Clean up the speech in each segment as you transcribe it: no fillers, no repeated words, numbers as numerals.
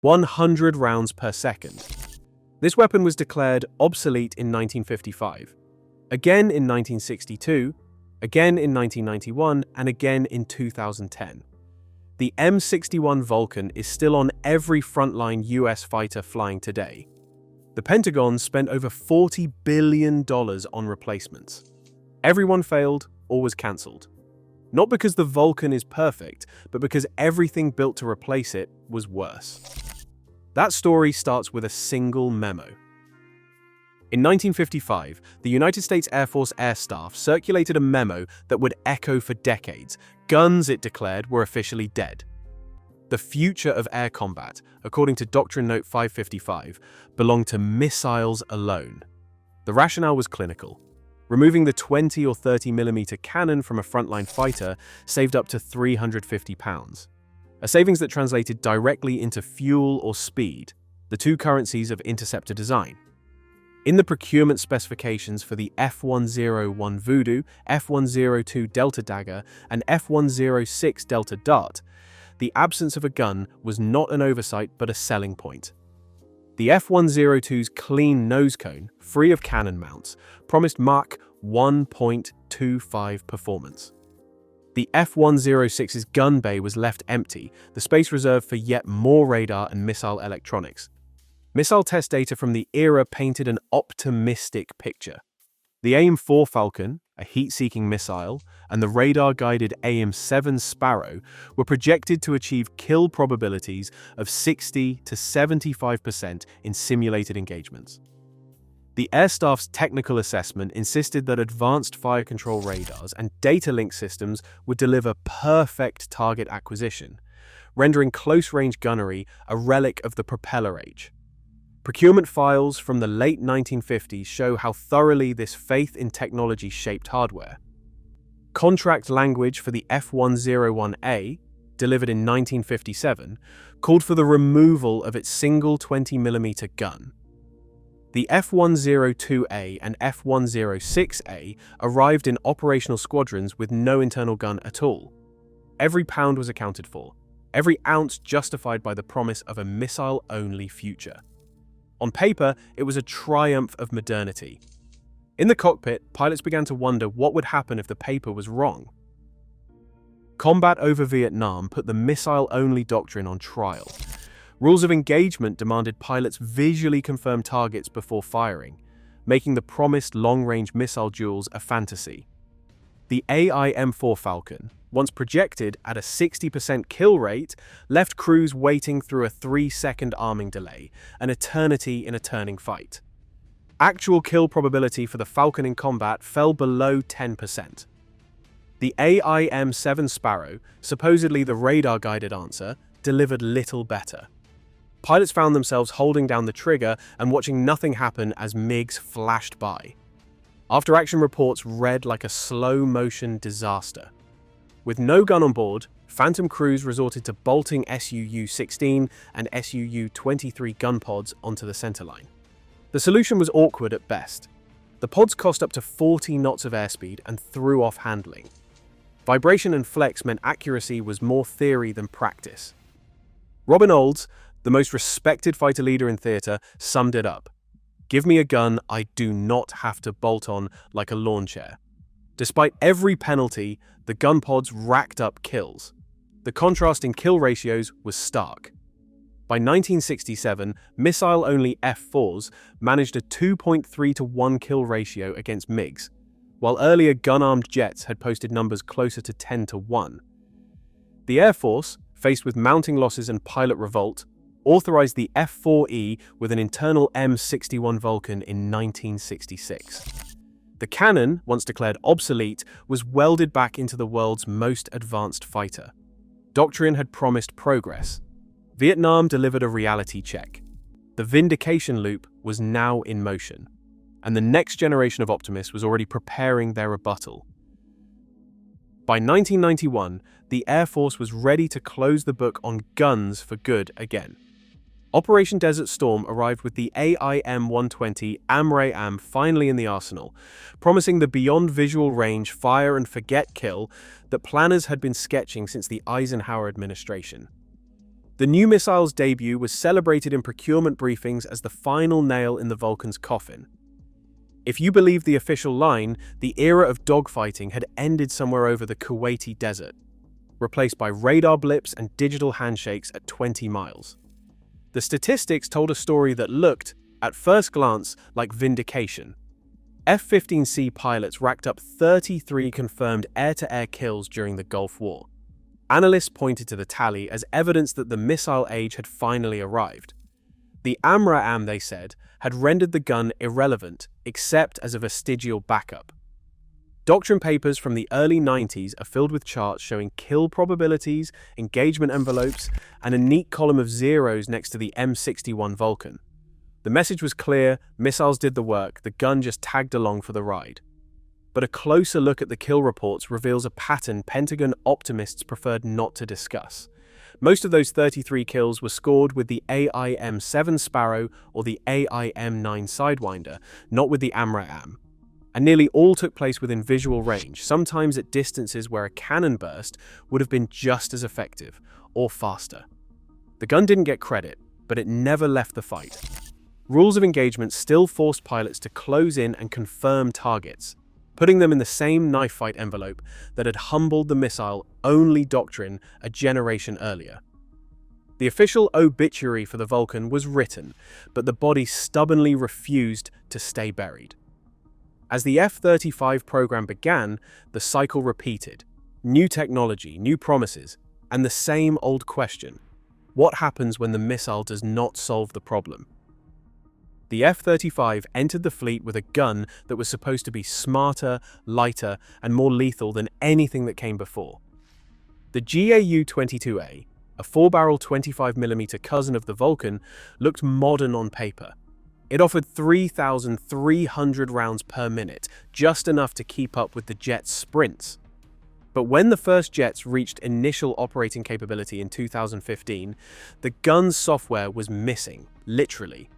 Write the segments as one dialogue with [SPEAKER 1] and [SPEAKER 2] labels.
[SPEAKER 1] 100 rounds per second. This weapon was declared obsolete in 1955, again in 1962, again in 1991, and again in 2010. The M61 Vulcan is still on every frontline US fighter flying today. The Pentagon spent over $40 billion on replacements. Everyone failed or was cancelled. Not because the Vulcan is perfect, but because everything built to replace it was worse. That story starts with a single memo. In 1955, the United States Air Force Air Staff circulated a memo that would echo for decades. Guns, it declared, were officially dead. The future of air combat, according to Doctrine Note 555, belonged to missiles alone. The rationale was clinical. Removing the 20 or 30 millimeter cannon from a frontline fighter saved up to 350 pounds. A savings that translated directly into fuel or speed, the two currencies of interceptor design. In the procurement specifications for the F-101 Voodoo, F-102 Delta Dagger, and F-106 Delta Dart, the absence of a gun was not an oversight but a selling point. The F-102's clean nose cone, free of cannon mounts, promised Mach 1.25 performance. The F-106's gun bay was left empty, the space reserved for yet more radar and missile electronics. Missile test data from the era painted an optimistic picture. The AIM-4 Falcon, a heat-seeking missile, and the radar-guided AIM-7 Sparrow were projected to achieve kill probabilities of 60 to 75% in simulated engagements. The Air Staff's technical assessment insisted that advanced fire control radars and data link systems would deliver perfect target acquisition, rendering close-range gunnery a relic of the propeller age. Procurement files from the late 1950s show how thoroughly this faith in technology shaped hardware. Contract language for the F-101A, delivered in 1957, called for the removal of its single 20mm gun. The F-102A and F-106A arrived in operational squadrons with no internal gun at all. Every pound was accounted for, every ounce justified by the promise of a missile-only future. On paper, it was a triumph of modernity. In the cockpit, pilots began to wonder what would happen if the paper was wrong. Combat over Vietnam put the missile-only doctrine on trial. Rules of engagement demanded pilots visually confirm targets before firing, making the promised long-range missile duels a fantasy. The AIM-4 Falcon, once projected at a 60% kill rate, left crews waiting through a 3-second arming delay, an eternity in a turning fight. Actual kill probability for the Falcon in combat fell below 10%. The AIM-7 Sparrow, supposedly the radar-guided answer, delivered little better. Pilots found themselves holding down the trigger and watching nothing happen as MiGs flashed by. After-action reports read like a slow-motion disaster. With no gun on board, Phantom crews resorted to bolting SUU-16 and SUU-23 gun pods onto the centerline. The solution was awkward at best. The pods cost up to 40 knots of airspeed and threw off handling. Vibration and flex meant accuracy was more theory than practice. Robin Olds, the most respected fighter leader in theater, summed it up. "Give me a gun I do not have to bolt on like a lawn chair." Despite every penalty, the gun pods racked up kills. The contrast in kill ratios was stark. By 1967, missile-only F-4s managed a 2.3 to 1 kill ratio against MiGs, while earlier gun-armed jets had posted numbers closer to 10 to 1. The Air Force, faced with mounting losses and pilot revolt, authorized the F-4E with an internal M61 Vulcan in 1966. The cannon, once declared obsolete, was welded back into the world's most advanced fighter. Doctrine had promised progress. Vietnam delivered a reality check. The vindication loop was now in motion, and the next generation of optimists was already preparing their rebuttal. By 1991, the Air Force was ready to close the book on guns for good again. Operation Desert Storm arrived with the AIM-120 AMRAAM finally in the arsenal, promising the beyond visual range fire and forget kill that planners had been sketching since the Eisenhower administration. The new missile's debut was celebrated in procurement briefings as the final nail in the Vulcan's coffin. If you believe the official line, the era of dogfighting had ended somewhere over the Kuwaiti desert, replaced by radar blips and digital handshakes at 20 miles. The statistics told a story that looked, at first glance, like vindication. F-15C pilots racked up 33 confirmed air-to-air kills during the Gulf War. Analysts pointed to the tally as evidence that the missile age had finally arrived. The AMRAAM, they said, had rendered the gun irrelevant, except as a vestigial backup. Doctrine papers from the early 90s are filled with charts showing kill probabilities, engagement envelopes, and a neat column of zeros next to the M61 Vulcan. The message was clear: missiles did the work, the gun just tagged along for the ride. But a closer look at the kill reports reveals a pattern Pentagon optimists preferred not to discuss. Most of those 33 kills were scored with the AIM-7 Sparrow or the AIM-9 Sidewinder, not with the AMRAAM. And nearly all took place within visual range, sometimes at distances where a cannon burst would have been just as effective, or faster. The gun didn't get credit, but it never left the fight. Rules of engagement still forced pilots to close in and confirm targets, putting them in the same knife fight envelope that had humbled the missile-only doctrine a generation earlier. The official obituary for the Vulcan was written, but the body stubbornly refused to stay buried. As the F-35 program began, the cycle repeated. New technology, new promises, and the same old question: what happens when the missile does not solve the problem? The F-35 entered the fleet with a gun that was supposed to be smarter, lighter, and more lethal than anything that came before. The GAU-22A, a 4-barrel 25mm cousin of the Vulcan, looked modern on paper. It offered 3,300 rounds per minute, just enough to keep up with the jet's sprints. But when the first jets reached initial operating capability in 2015, the gun's software was missing, literally.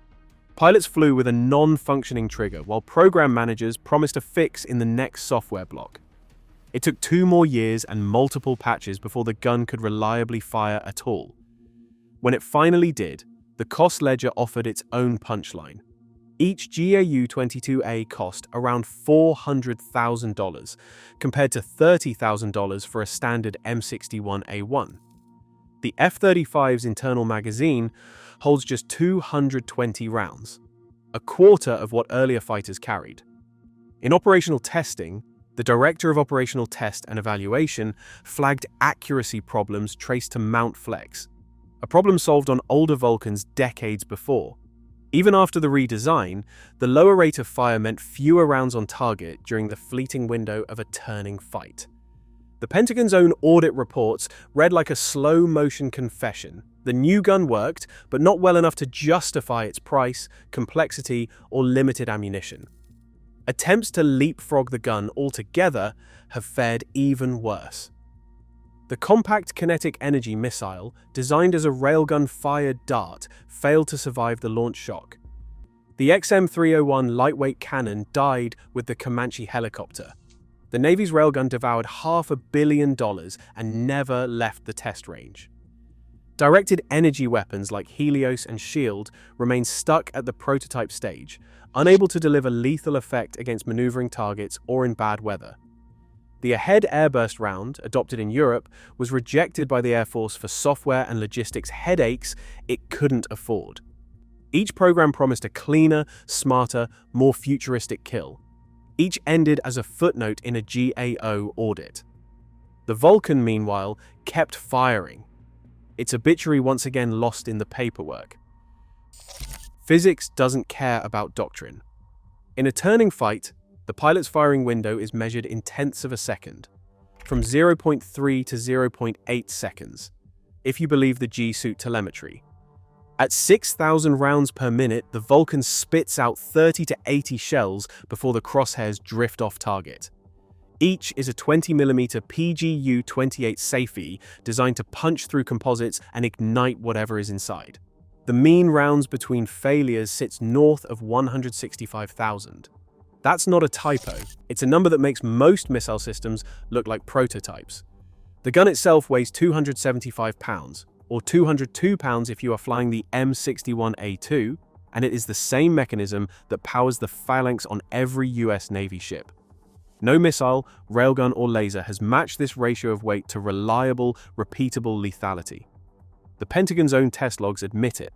[SPEAKER 1] Pilots flew with a non-functioning trigger, while program managers promised a fix in the next software block. It took 2 more years and multiple patches before the gun could reliably fire at all. When it finally did, the cost ledger offered its own punchline. Each GAU-22A cost around $400,000, compared to $30,000 for a standard M61A1. The F-35's internal magazine holds just 220 rounds, a quarter of what earlier fighters carried. In operational testing, the Director of Operational Test and Evaluation flagged accuracy problems traced to mount flex, a problem solved on older Vulcans decades before. Even after the redesign, the lower rate of fire meant fewer rounds on target during the fleeting window of a turning fight. The Pentagon's own audit reports read like a slow-motion confession. The new gun worked, but not well enough to justify its price, complexity, or limited ammunition. Attempts to leapfrog the gun altogether have fared even worse. The compact kinetic energy missile, designed as a railgun-fired dart, failed to survive the launch shock. The XM301 lightweight cannon died with the Comanche helicopter. The Navy's railgun devoured $500 million and never left the test range. Directed energy weapons like Helios and Shield remain stuck at the prototype stage, unable to deliver lethal effect against maneuvering targets or in bad weather. The Ahead airburst round, adopted in Europe, was rejected by the Air Force for software and logistics headaches it couldn't afford. Each program promised a cleaner, smarter, more futuristic kill. Each ended as a footnote in a GAO audit. The Vulcan, meanwhile, kept firing. Its obituary once again lost in the paperwork. Physics doesn't care about doctrine. In a turning fight, the pilot's firing window is measured in tenths of a second, from 0.3 to 0.8 seconds, if you believe the G-suit telemetry. At 6,000 rounds per minute, the Vulcan spits out 30 to 80 shells before the crosshairs drift off target. Each is a 20mm PGU-28 Safety designed to punch through composites and ignite whatever is inside. The mean rounds between failures sits north of 165,000. That's not a typo. It's a number that makes most missile systems look like prototypes. The gun itself weighs 275 pounds, or £202 if you are flying the M61A2, and it is the same mechanism that powers the phalanx on every US Navy ship. No missile, railgun, or laser has matched this ratio of weight to reliable, repeatable lethality. The Pentagon's own test logs admit it.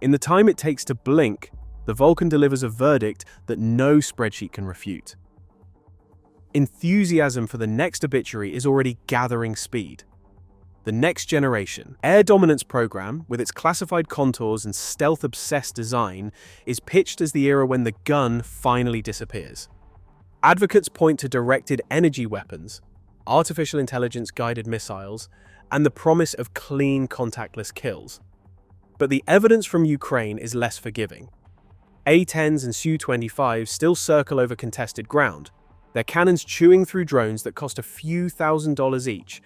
[SPEAKER 1] In the time it takes to blink, the Vulcan delivers a verdict that no spreadsheet can refute. Enthusiasm for the next obituary is already gathering speed. The Next Generation Air Dominance program, with its classified contours and stealth-obsessed design, is pitched as the era when the gun finally disappears. Advocates point to directed energy weapons, artificial intelligence-guided missiles, and the promise of clean, contactless kills. But the evidence from Ukraine is less forgiving. A-10s and Su-25s still circle over contested ground, their cannons chewing through drones that cost a few $1,000s each,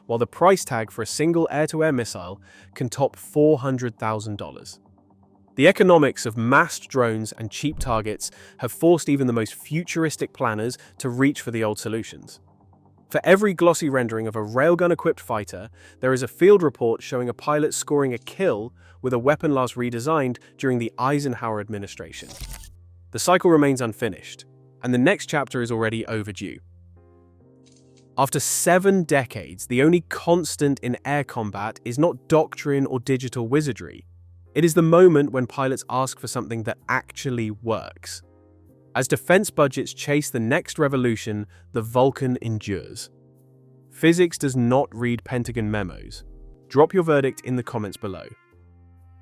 [SPEAKER 1] while the price tag for a single air-to-air missile can top $400,000. The economics of massed drones and cheap targets have forced even the most futuristic planners to reach for the old solutions. For every glossy rendering of a railgun-equipped fighter, there is a field report showing a pilot scoring a kill with a weapon last redesigned during the Eisenhower administration. The cycle remains unfinished, and the next chapter is already overdue. After 7 decades, the only constant in air combat is not doctrine or digital wizardry. It is the moment when pilots ask for something that actually works. As defense budgets chase the next revolution, the Vulcan endures. Physics does not read Pentagon memos. Drop your verdict in the comments below.